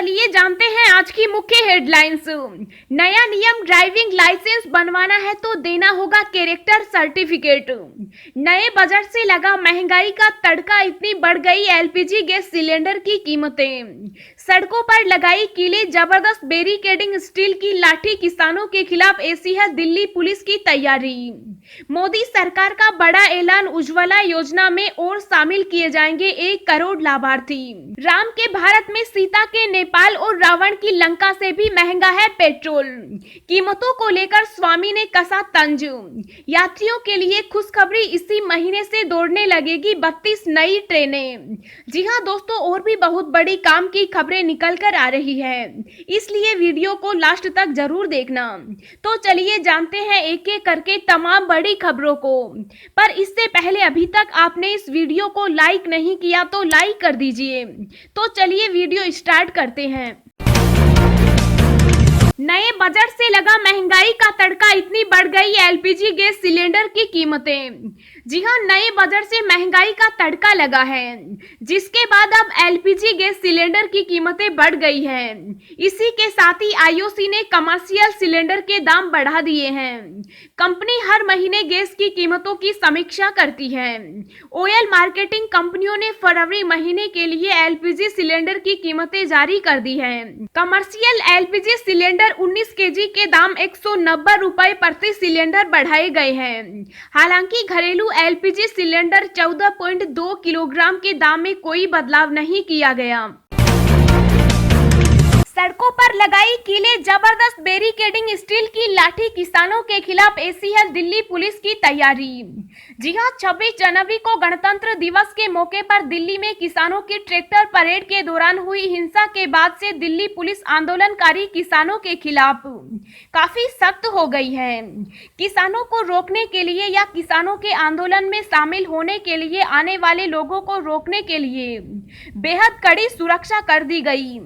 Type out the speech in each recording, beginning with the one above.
चलिए जानते हैं आज की मुख्य हेडलाइंस। नया नियम, ड्राइविंग लाइसेंस बनवाना है तो देना होगा कैरेक्टर सर्टिफिकेट। नए बजट से लगा महंगाई का तड़का, इतनी बढ़ गई एलपीजी गैस सिलेंडर की कीमतें। सड़कों पर लगाई कीले, जबरदस्त बैरिकेडिंग, स्टील की लाठी, किसानों के खिलाफ ऐसी है दिल्ली पुलिस की तैयारी। मोदी सरकार का बड़ा ऐलान, उज्ज्वला योजना में और शामिल किए जाएंगे 1 करोड़ लाभार्थी। राम के भारत में, सीता के नेपाल और रावण की लंका से भी महंगा है पेट्रोल। कीमतों को लेकर स्वामी ने कसा तंज। यात्रियों के लिए खुशखबरी, इसी महीने से दौड़ने लगेगी 32 नई ट्रेनें। जी हां दोस्तों, और भी बहुत बड़ी काम की खबरें निकल कर आ रही है, इसलिए वीडियो को लास्ट तक जरूर देखना। तो चलिए जानते हैं एक एक करके तमाम बड़ी खबरों को। पर इससे पहले अभी तक आपने इस वीडियो को लाइक नहीं किया तो लाइक कर दीजिए। तो चलिए वीडियो स्टार्ट करते हैं। नए बजट से लगा महंगाई का तड़का, इतनी बढ़ गई एलपीजी गैस सिलेंडर की कीमतें। जी हां, नए बजट से महंगाई का तड़का लगा है, जिसके बाद अब एलपीजी गैस सिलेंडर की कीमतें बढ़ गई हैं। इसी के साथ ही आईओसी ने कमर्शियल सिलेंडर के दाम बढ़ा दिए हैं। कंपनी हर महीने गैस की कीमतों की समीक्षा करती है। ऑयल मार्केटिंग कंपनियों ने फरवरी महीने के लिए एलपीजी सिलेंडर की कीमतें जारी कर दी है। कमर्शियल एलपीजी सिलेंडर 19 केजी के दाम 190 रुपए प्रति सिलेंडर बढ़ाए गए हैं। हालांकि घरेलू एलपीजी सिलेंडर 14.2 किलोग्राम के दाम में कोई बदलाव नहीं किया गया। सड़कों पर लगाई कीले, जबरदस्त बैरिकेडिंग, स्टील की लाठी, किसानों के खिलाफ ऐसी है दिल्ली पुलिस की तैयारी। जी हां, 26 जनवरी को गणतंत्र दिवस के मौके पर दिल्ली में किसानों की ट्रैक्टर परेड के दौरान हुई हिंसा के बाद से दिल्ली पुलिस आंदोलनकारी किसानों के खिलाफ काफी सख्त हो गई है। किसानों को रोकने के लिए या किसानों के आंदोलन में शामिल होने के लिए आने वाले लोगों को रोकने के लिए बेहद कड़ी सुरक्षा कर दी गई।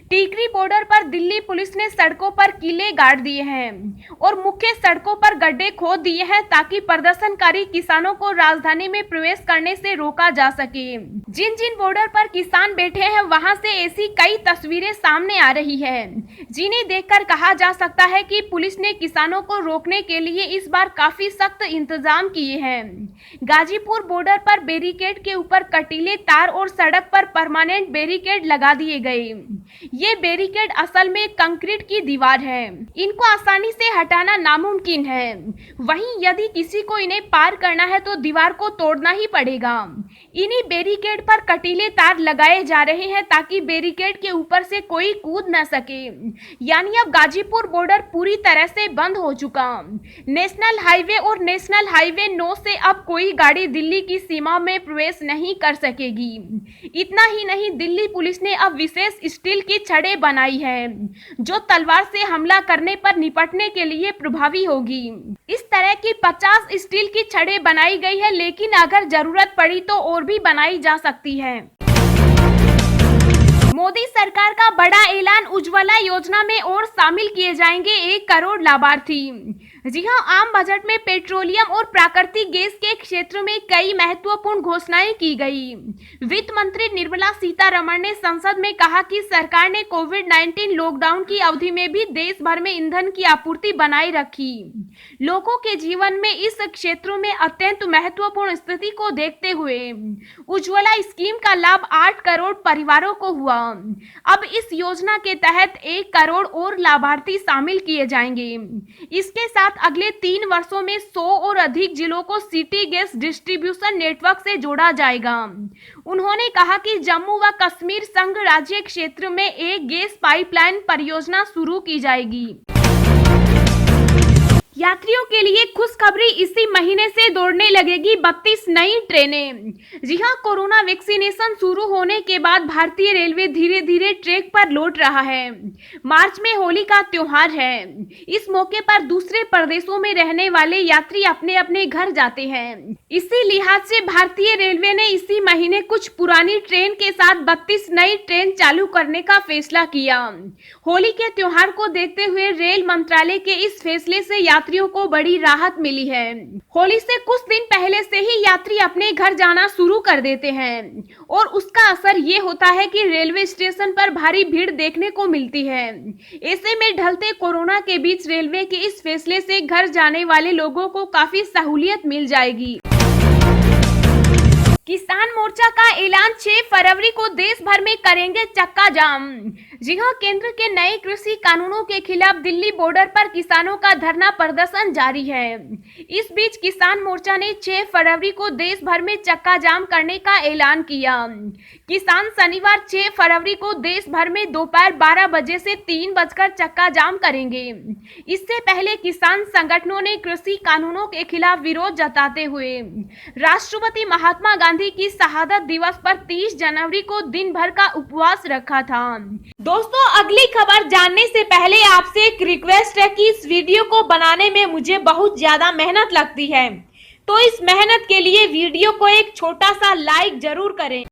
टीकरी बॉर्डर पर दिल्ली पुलिस ने सड़कों पर कीले गाड़ दिए हैं और मुख्य सड़कों पर गड्ढे खोद दिए हैं, ताकि प्रदर्शनकारी किसानों को राजधानी में प्रवेश करने से रोका जा सके। जिन जिन बॉर्डर पर किसान बैठे हैं, वहां से ऐसी कई तस्वीरें सामने आ रही है, जिन्हें देखकर कहा जा सकता है कि पुलिस ने किसानों को रोकने के लिए इस बार काफी सख्त इंतजाम किए हैं। गाजीपुर बॉर्डर पर बैरिकेड के ऊपर कटीले तार और सड़क पर परमानेंट बैरिकेड लगा दिए गए। ये बैरिकेड असल में कंक्रीट की दीवार है, इनको आसानी से हटाना नामुमकिन है। वहीं यदि किसी को इन्हें पार करना है तो दीवार को तोड़ना ही पड़ेगा। इन्हीं बैरिकेड पर कटीले तार लगाए जा रहे हैं, ताकि बैरिकेड के ऊपर से कोई कूद न सके। यानी अब गाजीपुर बॉर्डर पूरी तरह से बंद हो चुका। नेशनल हाईवे और नेशनल हाईवे 9 से अब कोई गाड़ी दिल्ली की सीमा में प्रवेश नहीं कर सकेगी। इतना ही नहीं, दिल्ली पुलिस ने अब विशेष स्टील की छड़ें बनाई है, जो तलवार से हमला करने पर निपटने के लिए प्रभावी होगी। इस तरह की 50 स्टील की छड़ें बनाई गई है, लेकिन अगर जरूरत पड़ी तो और भी बनाई जा सकती है। मोदी सरकार का बड़ा ऐलान, उज्ज्वला योजना में और शामिल किए जाएंगे 1 करोड़ लाभार्थी। जी हां, आम बजट में पेट्रोलियम और प्राकृतिक गैस के क्षेत्र में कई महत्वपूर्ण घोषणाएं की गई। वित्त मंत्री निर्मला सीतारमण ने संसद में कहा कि सरकार ने कोविड-19 लॉकडाउन की अवधि में भी देश भर में ईंधन की आपूर्ति बनाए रखी। लोगों के जीवन में इस क्षेत्र में अत्यंत महत्वपूर्ण स्थिति को देखते हुए उज्ज्वला स्कीम का लाभ 8 करोड़ परिवारों को हुआ। अब इस योजना के तहत 1 करोड़ और लाभार्थी शामिल किए जाएंगे। इसके साथ अगले 3 वर्षों में 100 और अधिक जिलों को सिटी गैस डिस्ट्रीब्यूशन नेटवर्क से जोड़ा जाएगा। उन्होंने कहा कि जम्मू व कश्मीर संघ राज्य क्षेत्र में एक गैस पाइपलाइन परियोजना शुरू की जाएगी। यात्रियों के लिए खुशखबरी, इसी महीने से दौड़ने लगेगी 32 नई ट्रेनें। जी हां, कोरोना वैक्सीनेशन शुरू होने के बाद भारतीय रेलवे धीरे धीरे ट्रैक पर लौट रहा है। मार्च में होली का त्योहार है। इस मौके पर दूसरे प्रदेशों में रहने वाले यात्री अपने अपने घर जाते हैं। इसी लिहाज से भारतीय रेलवे ने इसी महीने कुछ पुरानी ट्रेन के साथ 32 नई ट्रेन चालू करने का फैसला किया। होली के त्योहार को देखते हुए रेल मंत्रालय के इस फैसले से यात्रियों को बड़ी राहत मिली है। होली से कुछ दिन पहले से ही यात्री अपने घर जाना शुरू कर देते हैं और उसका असर ये होता है कि रेलवे स्टेशन पर भारी भीड़ देखने को मिलती है। ऐसे में ढलते कोरोना के बीच रेलवे के इस फैसले से घर जाने वाले लोगों को काफी सहूलियत मिल जाएगी। किसान मोर्चा का ऐलान, 6 फरवरी को देश भर में करेंगे चक्का जाम। जी हां, केंद्र के नए कृषि कानूनों के खिलाफ दिल्ली बॉर्डर पर किसानों का धरना प्रदर्शन जारी है। इस बीच किसान मोर्चा ने 6 फरवरी को देश भर में चक्का जाम करने का ऐलान किया। किसान शनिवार 6 फरवरी को देश भर में दोपहर 12 बजे से 3 बजकर चक्का जाम करेंगे। इससे पहले किसान संगठनों ने कृषि कानूनों के खिलाफ विरोध जताते हुए राष्ट्रपति महात्मा गांधी की शहादत दिवस पर 30 जनवरी को दिन भर का उपवास रखा था। दोस्तों, अगली खबर जानने से पहले आपसे एक रिक्वेस्ट है कि इस वीडियो को बनाने में मुझे बहुत ज्यादा मेहनत लगती है, तो इस मेहनत के लिए वीडियो को एक छोटा सा लाइक जरूर करें।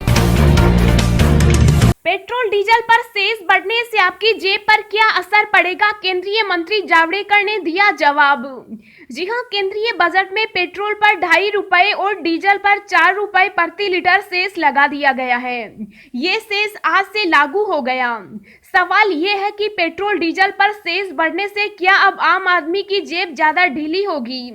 पेट्रोल डीजल पर सेस बढ़ने से आपकी जेब पर क्या असर पड़ेगा? केंद्रीय मंत्री जावड़ेकर ने दिया जवाब। जी हां, केंद्रीय बजट में पेट्रोल पर 2.5 रुपए और डीजल पर 4 रुपए प्रति लीटर सेस लगा दिया गया है। ये सेस आज से लागू हो गया। सवाल ये है कि पेट्रोल डीजल पर सेस बढ़ने से क्या अब आम आदमी की जेब ज्यादा ढीली होगी?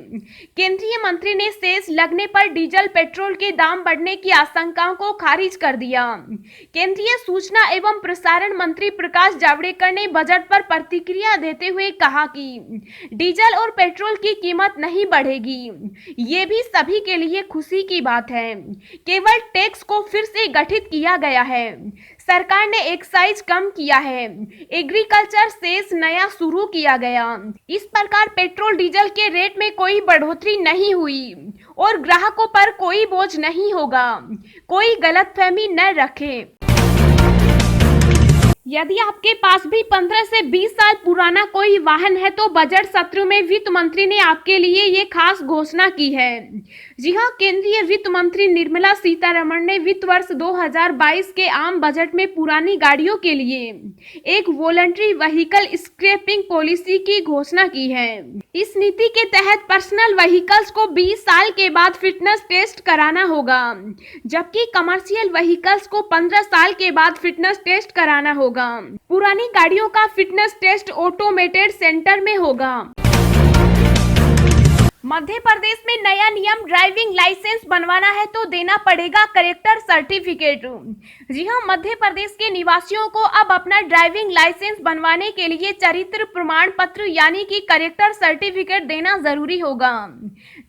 केंद्रीय मंत्री ने सेस लगने पर डीजल पेट्रोल के दाम बढ़ने की आशंकाओं को खारिज कर दिया। केंद्रीय सूचना एवं प्रसारण मंत्री प्रकाश जावड़ेकर ने बजट पर प्रतिक्रिया देते हुए कहा कि डीजल और पेट्रोल की कीमत नहीं बढ़ेगी। ये भी सभी के लिए खुशी की बात है। केवल टैक्स को फिर से गठित किया गया है। सरकार ने एक्साइज कम किया है। एग्रीकल्चर सेस नया शुरू किया गया। इस प्रकार पेट्रोल डीजल के रेट में कोई बढ़ोतरी नहीं हुई और ग्राहकों पर कोई बोझ नहीं होगा। कोई गलतफहमी न रखें। यदि आपके पास भी 15 से 20 साल पुराना कोई वाहन है तो बजट सत्र में वित्त मंत्री ने आपके लिए ये खास घोषणा की है। जी हां, केंद्रीय वित्त मंत्री निर्मला सीतारमण ने वित्त वर्ष 2022 के आम बजट में पुरानी गाड़ियों के लिए एक वॉलंटरी व्हीकल स्क्रैपिंग पॉलिसी की घोषणा की है। इस नीति के तहत पर्सनल व्हीकल्स को 20 साल के बाद फिटनेस टेस्ट कराना होगा, जबकि कमर्शियल व्हीकल्स को 15 साल के बाद फिटनेस टेस्ट कराना होगा। पुरानी गाड़ियों का फिटनेस टेस्ट ऑटोमेटेड सेंटर में होगा। मध्य प्रदेश में नया नियम, ड्राइविंग लाइसेंस बनवाना है तो देना पड़ेगा करेक्टर सर्टिफिकेट। जी हां, मध्य प्रदेश के निवासियों को अब अपना ड्राइविंग लाइसेंस बनवाने के लिए चरित्र प्रमाण पत्र यानी कि करेक्टर सर्टिफिकेट देना जरूरी होगा।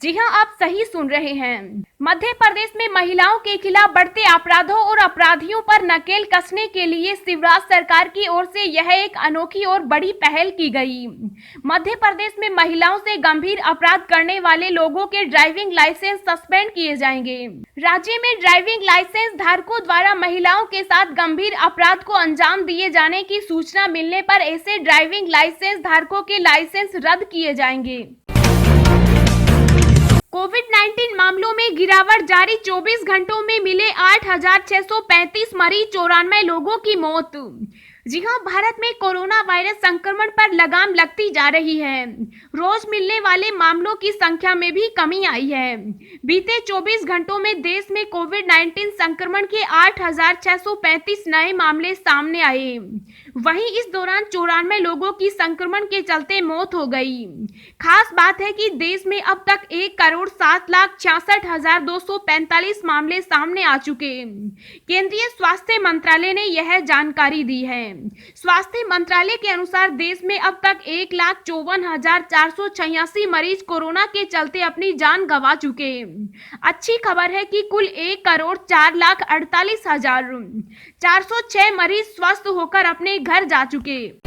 जी हां, आप सही सुन रहे हैं। मध्य प्रदेश में महिलाओं के खिलाफ बढ़ते अपराधों और अपराधियों पर नकेल कसने के लिए शिवराज सरकार की ओर से यह एक अनोखी और बड़ी पहल की गई। मध्य प्रदेश में महिलाओं से गंभीर अपराध करने वाले लोगों के ड्राइविंग लाइसेंस सस्पेंड किए जाएंगे। राज्य में ड्राइविंग लाइसेंस धारकों द्वारा महिलाओं के साथ गंभीर अपराध को अंजाम दिए जाने की सूचना मिलने पर ऐसे ड्राइविंग लाइसेंस धारकों के लाइसेंस रद्द किए जाएंगे। कोविड-19 मामलों में गिरावट जारी, 24 घंटों में मिले 8,635 मरीज, 94 लोगों की मौत। जी हां, भारत में कोरोना वायरस संक्रमण पर लगाम लगती जा रही है। रोज मिलने वाले मामलों की संख्या में भी कमी आई है। बीते 24 घंटों में देश में कोविड-19 संक्रमण के 8,635 नए मामले सामने आए। वहीं इस दौरान 94 लोगों की संक्रमण के चलते मौत हो गई। खास बात है कि देश में अब तक 1,07,66,245 मामले सामने आ चुके। केंद्रीय स्वास्थ्य मंत्रालय ने यह जानकारी दी है। स्वास्थ्य मंत्रालय के अनुसार देश में अब तक 1,54,486 मरीज कोरोना के चलते अपनी जान गंवा चुके। अच्छी खबर है कि कुल 1,48,48,406 मरीज स्वस्थ होकर अपने घर जा चुके।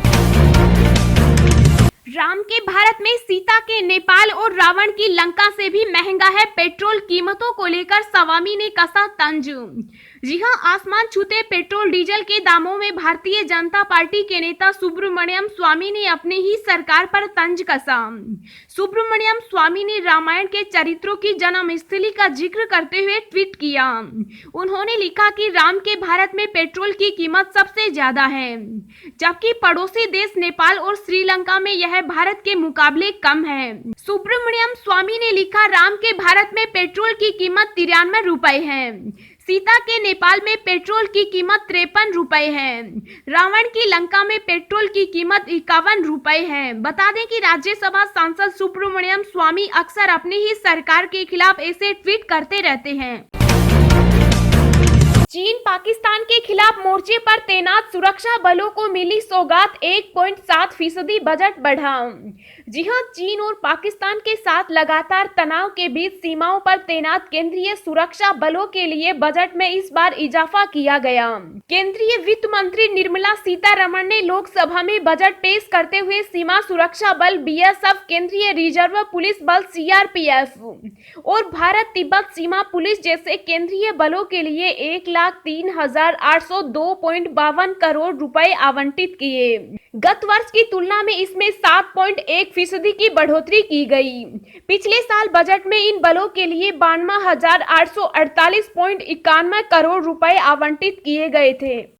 राम के भारत में, सीता के नेपाल और रावण की लंका से भी महंगा है पेट्रोल। कीमतों को लेकर स्वामी ने कसा तंज। जी हां, आसमान छूते पेट्रोल डीजल के दामों में भारतीय जनता पार्टी के नेता सुब्रमण्यम स्वामी ने अपनी ही सरकार पर तंज कसा। सुब्रमण्यम स्वामी ने रामायण के चरित्रों की जन्मस्थली का जिक्र करते हुए ट्वीट किया। उन्होंने लिखा कि राम के भारत में पेट्रोल की कीमत सबसे ज्यादा है, जबकि पड़ोसी देश नेपाल और श्रीलंका में यह भारत के मुकाबले कम है। सुब्रमण्यम स्वामी ने लिखा, राम के भारत में पेट्रोल की कीमत 93 रुपए है, सीता के नेपाल में पेट्रोल की कीमत 53 रुपए है, रावण की लंका में पेट्रोल की कीमत 51 रुपए है। बता दें कि राज्यसभा सांसद सुब्रमण्यम स्वामी अक्सर अपनी ही सरकार के खिलाफ ऐसे ट्वीट करते रहते हैं। चीन पाकिस्तान के खिलाफ मोर्चे पर तैनात सुरक्षा बलों को मिली सौगात, 1.7% बजट बढ़ा। जी हां, चीन और पाकिस्तान के साथ लगातार तनाव के बीच सीमाओं पर तैनात केंद्रीय सुरक्षा बलों के लिए बजट में इस बार इजाफा किया गया। केंद्रीय वित्त मंत्री निर्मला सीतारमण ने लोकसभा में बजट पेश करते हुए सीमा सुरक्षा बल BSF, केंद्रीय रिजर्व पुलिस बल CRPF और भारत तिब्बत सीमा पुलिस जैसे केंद्रीय बलों के लिए 1,03,802.52 करोड़ रुपए आवंटित किए। गत वर्ष की तुलना में इसमें 7.1% की बढ़ोतरी की गई। पिछले साल बजट में इन बलों के लिए 52,848.91 करोड़ रुपए आवंटित किए गए थे।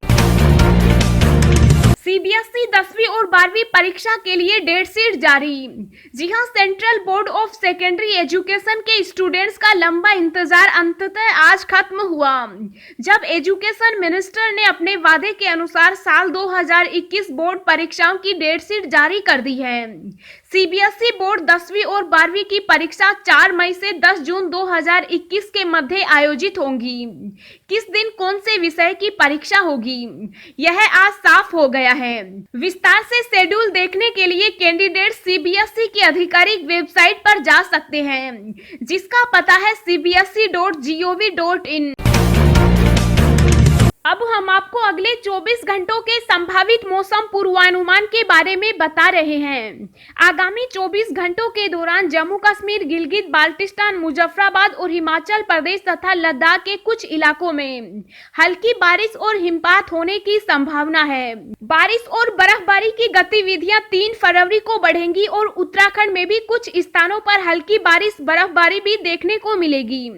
CBSE 10वीं और 12वीं परीक्षा के लिए डेट शीट जारी। जी हां, central board of secondary education के स्टूडेंट्स का लंबा इंतजार अंततः आज खत्म हुआ, जब एजुकेशन मिनिस्टर ने अपने वादे के अनुसार साल 2021 बोर्ड परीक्षाओं की डेट शीट जारी कर दी है। CBSE बोर्ड 10वीं और 12वीं की परीक्षा 4 मई से 10 जून 2021 के मध्य आयोजित होंगी। किस दिन कौन से विषय की परीक्षा होगी, यह आज साफ हो गया है। विस्तार से शेड्यूल देखने के लिए कैंडिडेट CBSE की आधिकारिक वेबसाइट पर जा सकते हैं, जिसका पता है cbse.gov.in। अब हम आपको अगले 24 घंटों के संभावित मौसम पूर्वानुमान के बारे में बता रहे हैं। आगामी 24 घंटों के दौरान जम्मू कश्मीर, गिलगित बाल्टिस्तान, मुजफ्फराबाद और हिमाचल प्रदेश तथा लद्दाख के कुछ इलाकों में हल्की बारिश और हिमपात होने की संभावना है। बारिश और बर्फबारी की गतिविधियां 3 फरवरी को बढ़ेंगी और उत्तराखंड में भी कुछ स्थानों पर हल्की बारिश बर्फबारी भी देखने को मिलेगी।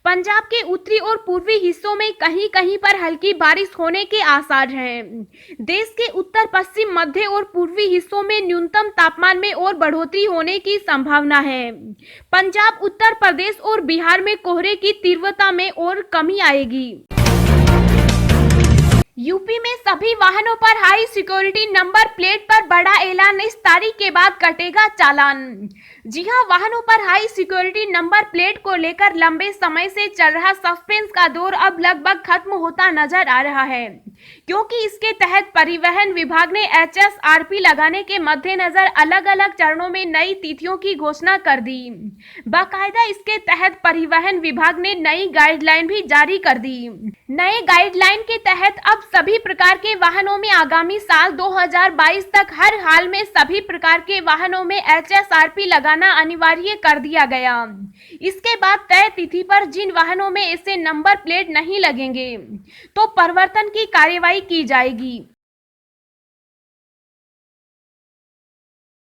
पंजाब के उत्तरी और पूर्वी हिस्सों में कहीं कहीं पर हल्की बारिश होने के आसार हैं। देश के उत्तर पश्चिम, मध्य और पूर्वी हिस्सों में न्यूनतम तापमान में और बढ़ोतरी होने की संभावना है। पंजाब, उत्तर प्रदेश और बिहार में कोहरे की तीव्रता में और कमी आएगी। यूपी में सभी वाहनों पर हाई सिक्योरिटी नंबर प्लेट पर बड़ा ऐलान, इस तारीख के बाद कटेगा चालान। जी हां, वाहनों पर हाई सिक्योरिटी नंबर प्लेट को लेकर लंबे समय से चल रहा सस्पेंस का दौर अब लगभग खत्म होता नजर आ रहा है, क्योंकि इसके तहत परिवहन विभाग ने HSRP लगाने के मद्देनजर अलग अलग चरणों में नई तिथियों की घोषणा कर दी। बाकायदा इसके तहत परिवहन विभाग ने नई गाइडलाइन भी जारी कर दी। नए गाइडलाइन के तहत अब सभी प्रकार के वाहनों में आगामी साल 2022 तक हर हाल में सभी प्रकार के वाहनों में HSRP लगाना अनिवार्य कर दिया गया। इसके बाद तय तिथि पर जिन वाहनों में ऐसे नंबर प्लेट नहीं लगेंगे तो परिवर्तन की कार्यवाही की जाएगी।